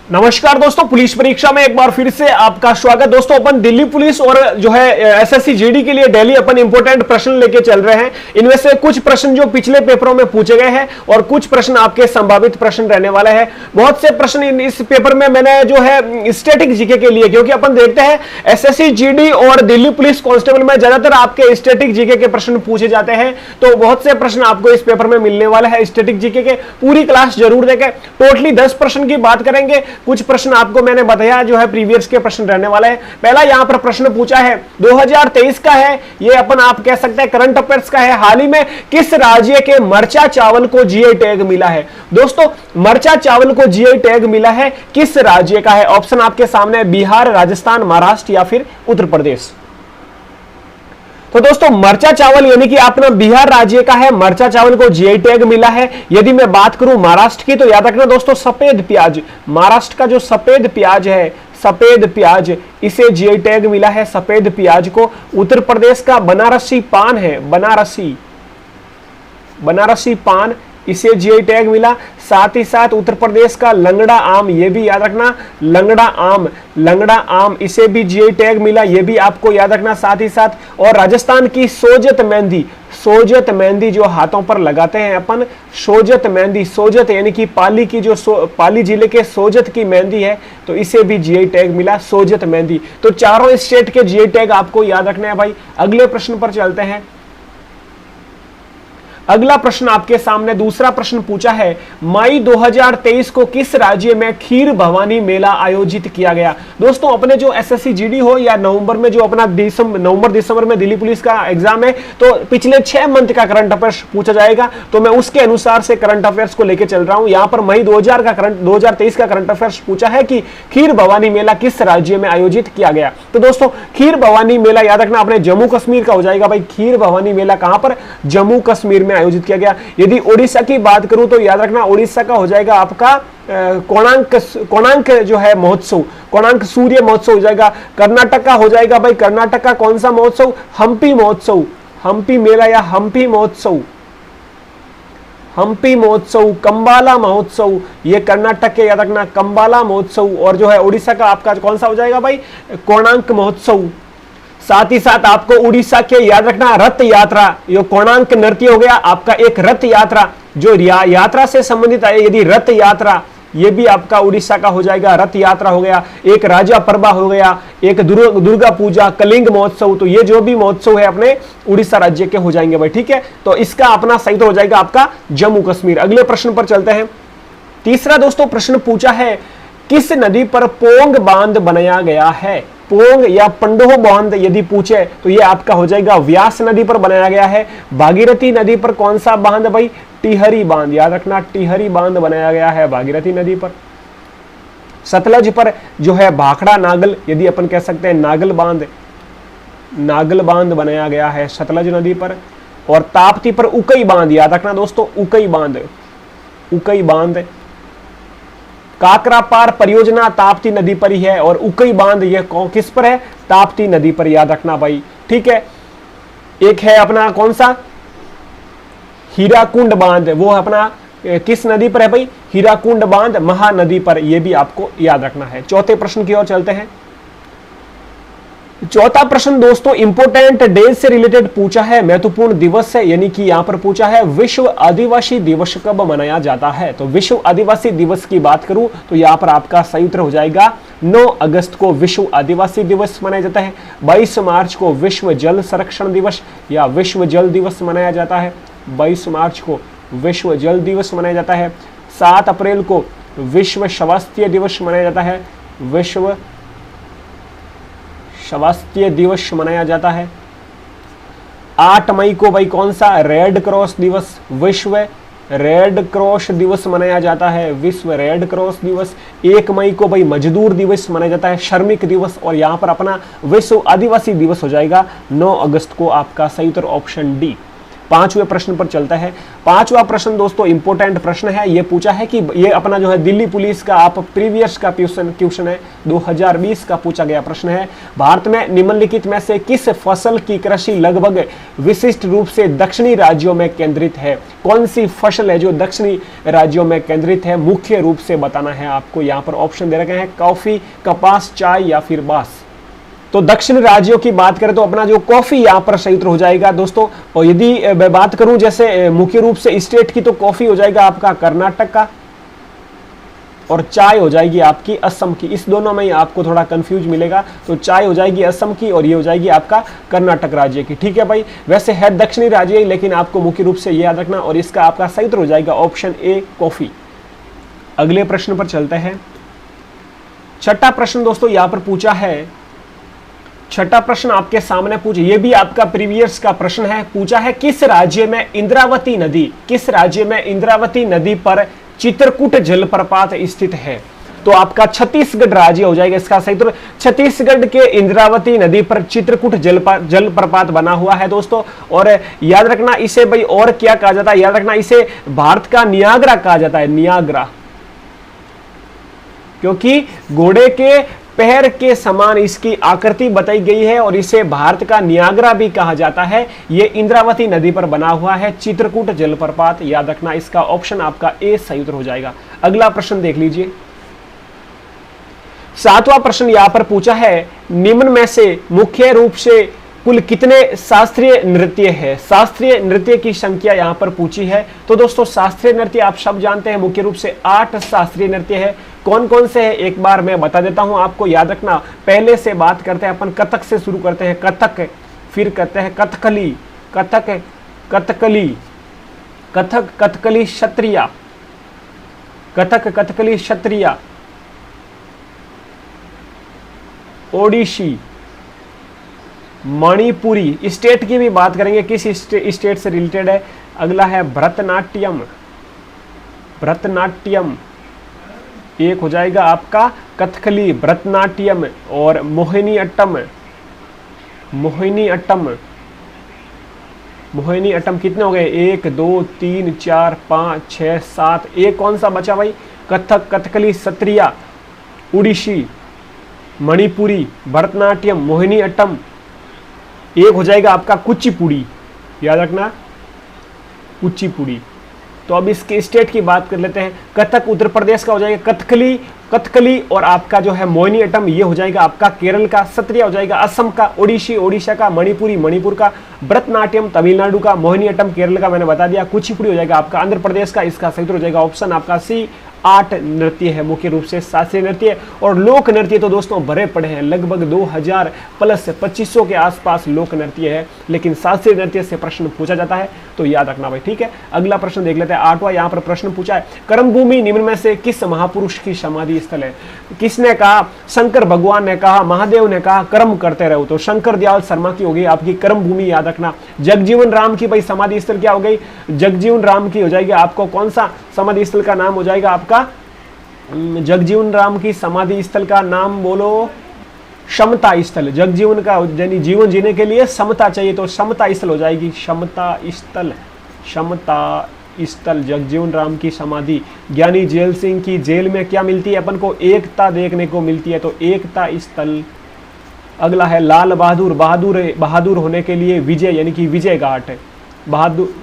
नमस्कार दोस्तों, पुलिस परीक्षा में एक बार फिर से आपका स्वागत। दोस्तों अपन दिल्ली पुलिस और जो है एसएससी जीडी के लिए डेली अपन इंपोर्टेंट प्रश्न लेके चल रहे हैं। इनमें से कुछ प्रश्न जो पिछले पेपरों में पूछे गए हैं और कुछ प्रश्न आपके संभावित प्रश्न रहने वाले हैं। बहुत से प्रश्न इस पेपर में मैंने जो है स्टैटिक जीके के लिए, क्योंकि अपन देखते हैं एसएससी जीडी और दिल्ली पुलिस कांस्टेबल में ज्यादातर आपके स्टैटिक जीके के प्रश्न पूछे जाते हैं, तो बहुत से प्रश्न आपको इस पेपर में मिलने वाले हैं स्टैटिक जीके के। पूरी क्लास जरूर देखें। टोटली 10 प्रश्न की बात करेंगे। कुछ प्रश्न आपको मैंने बताया जो है प्रीवियस के प्रश्न रहने वाला है। पहला यहां पर प्रश्न पूछा है 2023 का है, ये अपन आप कह सकते हैं करंट अफेयर्स का है। हाल ही में किस राज्य के मरचा चावल को जीआई टैग मिला है? दोस्तों मरचा चावल को जीआई टैग मिला है, किस राज्य का है? ऑप्शन आपके सामने है, बिहार, राजस्थान, महाराष्ट्र या फिर उत्तर प्रदेश। तो दोस्तों मरचा चावल यानी कि अपना बिहार राज्य का है, मरचा चावल को जीआई टैग मिला है। यदि मैं बात करूं महाराष्ट्र की, तो याद रखना दोस्तों सफेद प्याज, महाराष्ट्र का जो सफेद प्याज है, सफेद प्याज, इसे जीआई टैग मिला है सफेद प्याज को। उत्तर प्रदेश का बनारसी पान है, बनारसी पान, इसे जीआई टैग मिला। साथ ही साथ उत्तर प्रदेश का लंगड़ा आम, ये भी याद रखना, लंगड़ा आम, इसे भी जीआई टैग मिला, ये भी आपको याद रखना। साथ ही साथ और राजस्थान की सोजत मेहंदी जो हाथों पर लगाते हैं अपन, सोजत मेहंदी, सोजत यानी कि पाली की जो पाली जिले के सोजत की मेहंदी है, तो इसे भी जीआई टैग मिला, सोजत मेहंदी। तो चारों स्टेट के जीआई टैग आपको याद रखना है भाई। अगले प्रश्न पर चलते हैं। अगला प्रश्न आपके सामने दूसरा प्रश्न पूछा है, मई 2023 को किस राज्य में खीर भवानी मेला आयोजित किया गया? दोस्तों अपने जो एसएससी जीडी हो या नवंबर में जो अपना नवंबर दिसंबर में दिल्ली पुलिस का एग्जाम है, तो पिछले 6 मंथ का करंट अफेयर्स पूछा जाएगा, तो मैं उसके अनुसार से करंट अफेयर्स को लेकर चल रहा हूं। यहां पर मई 2023 का करंट अफेयर्स पूछा है कि खीर भवानी मेला किस राज्य में आयोजित किया गया। तो दोस्तों खीर भवानी मेला याद रखना अपने जम्मू कश्मीर का हो जाएगा भाई। खीर भवानी मेला कहां पर? जम्मू कश्मीर में आयोजित किया गया। यदि ओडिशा की बात करूं तो याद रखना ओडिशा का हो जाएगा आपका कोणार्क जो है महोत्सव, कोणार्क सूर्य महोत्सव हो जाएगा। कर्नाटक का हो जाएगा भाई, कर्नाटक का कौन सा महोत्सव? हम्पी महोत्सव, हम्पी मेला या हम्पी महोत्सव, कंबाला महोत्सव, ये कर्नाटक के याद रखना कंबाला महोत्सव। और जो है ओडिशा का आपका कौन सा हो जाएगा भाई? कोणार्क महोत्सव। साथ ही साथ आपको उड़ीसा के याद रखना रथ यात्रा, ये कोणार्क नृत्य हो गया आपका एक रथ यात्रा जो यात्रा से संबंधित है। यदि रथ यात्रा, ये भी आपका उड़ीसा का हो जाएगा, रथ यात्रा हो गया। एक राजा परबा हो गया, एक दुर्गा पूजा, कलिंग महोत्सव, तो ये जो भी महोत्सव है अपने उड़ीसा राज्य के हो जाएंगे भाई। ठीक है, तो इसका अपना सही तो हो जाएगा आपका जम्मू कश्मीर। अगले प्रश्न पर चलते हैं। तीसरा दोस्तों प्रश्न पूछा है, किस नदी पर पोंग बांध बनाया गया है? पोंग या पंडोह बांध यदि पूछे तो ये आपका हो जाएगा व्यास नदी पर बनाया गया है। भागीरथी नदी पर कौन सा बांध भाई? टिहरी बांध, याद रखना टिहरी बांध बनाया गया है भागीरथी नदी पर। सतलज पर जो है भाखड़ा नागल, यदि अपन कह सकते हैं नागल बांध बनाया गया है सतलज नदी पर। और ताप्ती पर उकई बांध, याद रखना दोस्तों उकई बांध। काकरा पार परियोजना ताप्ती नदी पर ही है और उकई बांध ये किस पर है? ताप्ती नदी पर, याद रखना भाई। ठीक है, एक है अपना कौन सा? हीराकुंड बांध, वो अपना किस नदी पर है भाई? हीराकुंड बांध महानदी पर, ये भी आपको याद रखना है। चौथे प्रश्न की ओर चलते हैं। चौथा प्रश्न दोस्तों इंपोर्टेंट डेज से रिलेटेड पूछा है, महत्वपूर्ण दिवस है, यानी कि यहां पर पूछा है विश्व आदिवासी दिवस कब मनाया जाता है? तो विश्व आदिवासी दिवस की बात करूं तो यहां पर आपका सही उत्तर हो जाएगा 9 अगस्त को विश्व आदिवासी दिवस मनाया जाता है। 22 मार्च को विश्व जल संरक्षण दिवस या विश्व जल दिवस मनाया जाता है। 22 मार्च को विश्व जल दिवस मनाया जाता है। 7 अप्रैल को विश्व स्वास्थ्य दिवस मनाया जाता है, विश्व स्वास्थ्य दिवस मनाया जाता है। 8 मई को भाई कौन सा? रेड क्रॉस दिवस, विश्व रेड क्रॉस दिवस मनाया जाता है, विश्व रेड क्रॉस दिवस। 1 मई को भाई मजदूर दिवस मनाया जाता है, श्रमिक दिवस। और यहां पर अपना विश्व आदिवासी दिवस हो जाएगा 9 अगस्त को, आपका सही उत्तर ऑप्शन डी। पांचवें प्रश्न पर चलता है। पांचवा प्रश्न दोस्तों इंपॉर्टेंट प्रश्न है। ये पूछा है कि ये अपना जो है दिल्ली पुलिस का आप प्रीवियस का क्वेश्चन है, 2020 का पूछा गया प्रश्न है। भारत में निम्नलिखित में से किस फसल की कृषि लगभग विशिष्ट रूप से दक्षिणी राज्यों में केंद्रित है? कौन सी फसल है जो दक्षिणी राज्यों में केंद्रित है, मुख्य रूप से बताना है आपको। यहां पर ऑप्शन दे रखे हैं कॉफी, कपास, चाय या फिर बांस। तो दक्षिण राज्यों की बात करें तो अपना जो कॉफी यहां पर सही उत्तर हो जाएगा दोस्तों। और यदि मैं बात करूं जैसे मुख्य रूप से स्टेट की, तो कॉफी हो जाएगा आपका कर्नाटक का और चाय हो जाएगी आपकी असम की। इस दोनों में ही आपको थोड़ा कंफ्यूज मिलेगा। तो चाय हो जाएगी असम की और ये हो जाएगी आपका कर्नाटक राज्य की। ठीक है भाई, वैसे है दक्षिणी राज्य लेकिन आपको मुख्य रूप से ये याद रखना। और इसका आपका सही उत्तर हो जाएगा ऑप्शन ए कॉफी। अगले प्रश्न पर चलते हैं। छठा प्रश्न दोस्तों यहां पर पूछा है, छठा प्रश्न आपके सामने पूछे, ये भी आपका प्रीवियस का प्रश्न है। पूछा है किस राज्य में इंद्रावती नदी, किस राज्य में इंद्रावती नदी पर चित्रकूट जलप्रपात स्थित है? तो आपका छत्तीसगढ़ राज्य हो जाएगा इसका सही उत्तर। छत्तीसगढ़ के इंद्रावती नदी पर चित्रकूट जलप्रपात बना हुआ है दोस्तों। और याद रखना इसे भाई और क्या कहा जाता है, याद रखना इसे भारत का नियाग्रा कहा जाता है, नियाग्रा, क्योंकि घोड़े के पैर के समान इसकी आकृति बताई गई है और इसे भारत का नियाग्रा भी कहा जाता है। यह इंद्रावती नदी पर बना हुआ है चित्रकूट जलप्रपात। याद रखना इसका ऑप्शन आपका ए सही उत्तर हो जाएगा। अगला प्रश्न देख लीजिए। सातवां प्रश्न यहां पर पूछा है, निम्न में से मुख्य रूप से कुल कितने शास्त्रीय नृत्य है? शास्त्रीय नृत्य की संख्या यहां पर पूछी है। तो दोस्तों शास्त्रीय नृत्य आप सब जानते हैं, मुख्य रूप से 8 शास्त्रीय नृत्य है। कौन कौन से है एक बार मैं बता देता हूं आपको, याद रखना। पहले से बात करते हैं अपन, कथक से शुरू करते हैं, कथक, फिर कहते हैं कथकली, कथक, कथकली, कथक, कथकली, क्षत्रिया, कथक, कथकली, क्षत्रिया, ओडिशी, मणिपुरी। स्टेट की भी बात करेंगे, किस स्टेट से रिलेटेड है। अगला है भरतनाट्यम, भरतनाट्यम। एक हो जाएगा आपका कथकली, भरतनाट्यम और मोहिनी अट्टम, मोहिनी अट्टम, मोहिनी अट्टम। कितने हो गए? 1 2 3 4 5 6 7। एक कौन सा बचा भाई? कथक, कथकली, सत्रिया, उड़ीसी, मणिपुरी, भरतनाट्यम, मोहिनी अट्टम। एक हो जाएगा आपका कुचिपुड़ी, याद रखना कुचिपुड़ी। तो अब इसके स्टेट की बात कर लेते हैं। कथक उत्तर प्रदेश का हो जाएगा, कथकली, कथकली और आपका जो है मोहिनी अट्टम ये हो जाएगा आपका केरल का, सत्रिया हो जाएगा असम का, ओडिशी ओडिशा का, मणिपुरी मणिपुर का, भरतनाट्यम तमिलनाडु का, मोहिनी अट्टम केरल का मैंने बता दिया, कुचिपुड़ी हो जाएगा आपका आंध्र प्रदेश का। इसका सही उत्तर हो जाएगा ऑप्शन आपका सी। 8 नृत्य है मुख्य रूप से शास्त्रीय नृत्य। और लोक नृत्य तो दोस्तों भरे पड़े हैं, लगभग 2000 प्लस 2500 के आसपास लोक नृत्य है, लेकिन शास्त्रीय नृत्य से प्रश्न पूछा जाता है तो याद रखना भाई। ठीक है, अगला प्रश्न देख लेते हैं। 8वां यहां पर प्रश्न पूछा है, कर्मभूमि निम्न में से किस महापुरुष की समाधि स्थल है? किसने कहा? शंकर भगवान ने कहा, महादेव ने कहा कर्म करते रहो। तो शंकर दयाल शर्मा की हो गई आपकी कर्म भूमि, याद रखना। जगजीवन राम की भाई समाधि स्थल क्या हो गई? जगजीवन राम की हो जाएगी आपको कौन सा समाधि स्थल का नाम हो जाएगा आपका? जगजीवन राम की समाधि स्थल का नाम बोलो, समता स्थल। जगजीवन का यानी जीवन जीने के लिए समता चाहिए तो समता स्थल हो जाएगी, समता स्थल, समता स्थल। जगजीवन राम की समाधि। ज्ञानी जेल सिंह की जेल में क्या मिलती है अपन को? एकता देखने को मिलती है, तो एकता स्थल। अगला है लाल बहादुर, बहादुर होने के लिए विजय यानी कि विजय घाट। बहादुर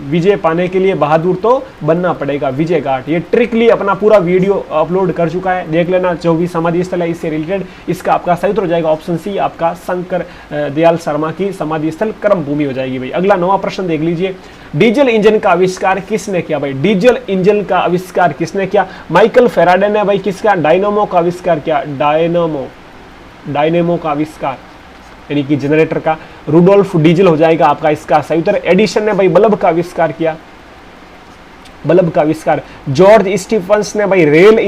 विजय पाने के लिए बहादुर तो बनना पड़ेगा, विजय घाट। ये ट्रिकली अपना पूरा वीडियो अपलोड कर चुका है, देख लेना। जो भी समाधि स्थल है इससे रिलेटेड, इसका आपका सही उत्तर हो जाएगा ऑप्शन सी, आपका शंकर दयाल शर्मा की समाधि स्थल कर्म भूमि हो जाएगी भाई। अगला 9वां प्रश्न देख लीजिए। डीजल इंजन का आविष्कार किसने किया भाई? डीजल इंजन का आविष्कार किसने किया? माइकल फेराडे ने भाई किसका? डायनामो का आविष्कार किया, डायनेमो का आविष्कार यानी कि जनरेटर का। रुडोल्फ डीजल हो जाएगा आपका इसका सही उत्तर। एडिसन ने भाई बल्ब का आविष्कार किया, बल्ब का आविष्कार। जॉर्ज स्टीफंस ने भाई रेल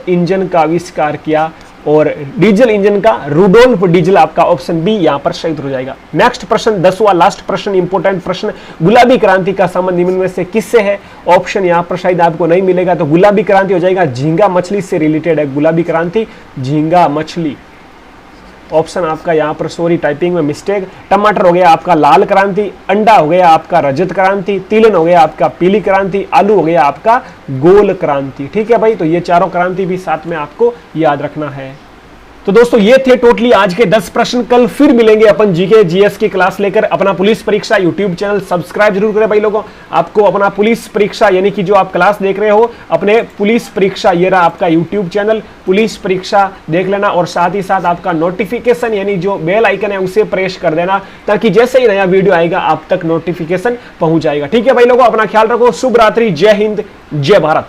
इंजन का आविष्कार किया। और डीजल इंजन का रुडोल्फ डीजल आपका ऑप्शन बी यहां पर सही उत्तर हो जाएगा। नेक्स्ट प्रश्न 10वां लास्ट प्रश्न, इंपोर्टेंट प्रश्न। गुलाबी क्रांति का संबंध निम्न में से किससे है? ऑप्शन यहां पर शायद आपको नहीं मिलेगा। तो गुलाबी क्रांति हो जाएगा झींगा मछली से रिलेटेड है। गुलाबी क्रांति झींगा मछली। ऑप्शन आपका यहाँ पर सॉरी टाइपिंग में मिस्टेक। टमाटर हो गया आपका लाल क्रांति, अंडा हो गया आपका रजत क्रांति, तिलहन हो गया आपका पीली क्रांति, आलू हो गया आपका गोल क्रांति। ठीक है भाई, तो ये चारों क्रांति भी साथ में आपको याद रखना है। तो दोस्तों ये थे टोटली आज के 10 प्रश्न। कल फिर मिलेंगे अपन जीके जीएस की क्लास लेकर। अपना पुलिस परीक्षा यूट्यूब चैनल सब्सक्राइब जरूर करें भाई लोगों। आपको अपना पुलिस परीक्षा यानी कि जो आप क्लास देख रहे हो अपने पुलिस परीक्षा, ये रहा आपका यूट्यूब चैनल पुलिस परीक्षा, देख लेना। और साथ ही साथ आपका नोटिफिकेशन यानी जो बेल आइकन है उसे प्रेस कर देना, ताकि जैसे ही नया वीडियो आएगा आप तक नोटिफिकेशन पहुंच जाएगा। ठीक है भाई लोगों, अपना ख्याल रखो। शुभ रात्रि, जय हिंद, जय भारत।